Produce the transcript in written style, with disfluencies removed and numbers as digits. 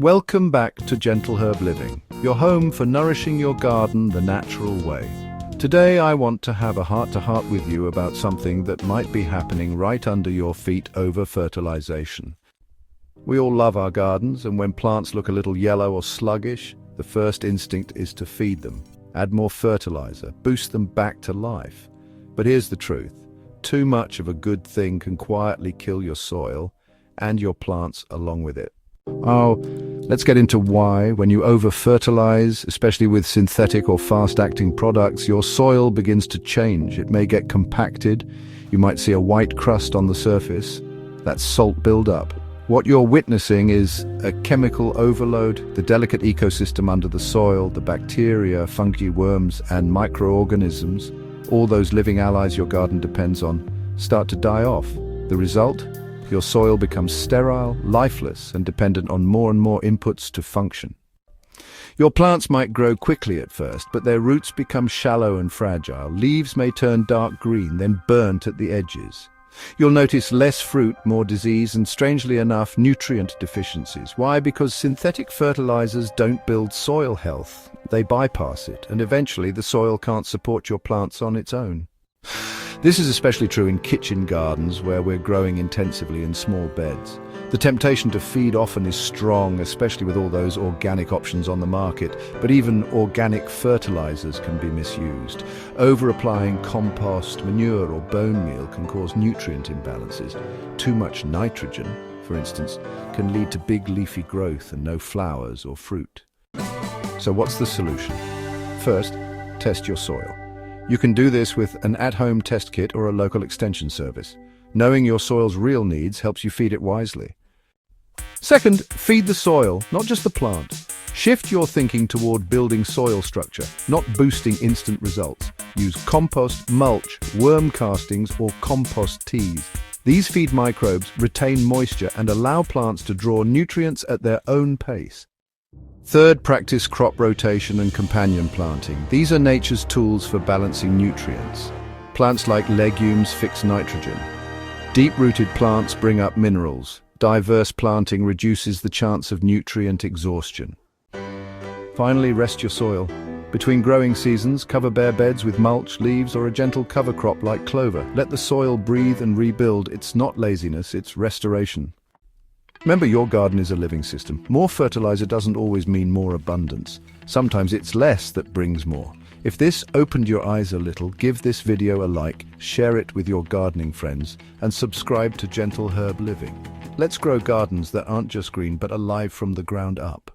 Welcome back to Gentle Herb Living, your home for nourishing your garden the natural way. Today I want to have a heart-to-heart with you about something that might be happening right under your feet: over-fertilization. We all love our gardens, and when plants look a little yellow or sluggish, the first instinct is to feed them, add more fertilizer, boost them back to life. But here's the truth: too much of a good thing can quietly kill your soil and your plants along with it. Let's get into why. When you over-fertilize, especially with synthetic or fast-acting products, your soil begins to change. It may get compacted. You might see a white crust on the surface. That's salt buildup. What you're witnessing is a chemical overload. The delicate ecosystem under the soil, the bacteria, fungi, worms, and microorganisms, all those living allies your garden depends on, start to die off. The result? Your soil becomes sterile, lifeless, and dependent on more and more inputs to function. Your plants might grow quickly at first, but their roots become shallow and fragile. Leaves may turn dark green, then burnt at the edges. You'll notice less fruit, more disease, and strangely enough, nutrient deficiencies. Why? Because synthetic fertilizers don't build soil health. They bypass it, and eventually the soil can't support your plants on its own. This is especially true in kitchen gardens where we're growing intensively in small beds. The temptation to feed often is strong, especially with all those organic options on the market, but even organic fertilizers can be misused. Over-applying compost, manure, or bone meal can cause nutrient imbalances. Too much nitrogen, for instance, can lead to big leafy growth and no flowers or fruit. So what's the solution? First, test your soil. You can do this with an at-home test kit or a local extension service. Knowing your soil's real needs helps you feed it wisely. Second, feed the soil, not just the plant. Shift your thinking toward building soil structure, not boosting instant results. Use compost, mulch, worm castings, or compost teas. These feed microbes, retain moisture, and allow plants to draw nutrients at their own pace. Third, practice crop rotation and companion planting. These are nature's tools for balancing nutrients. Plants like legumes fix nitrogen. Deep-rooted plants bring up minerals. Diverse planting reduces the chance of nutrient exhaustion. Finally, rest your soil. Between growing seasons, cover bare beds with mulch, leaves, or a gentle cover crop like clover. Let the soil breathe and rebuild. It's not laziness, it's restoration. Remember, your garden is a living system. More fertilizer doesn't always mean more abundance. Sometimes it's less that brings more. If this opened your eyes a little, give this video a like, share it with your gardening friends, and subscribe to Gentle Herb Living. Let's grow gardens that aren't just green but alive from the ground up.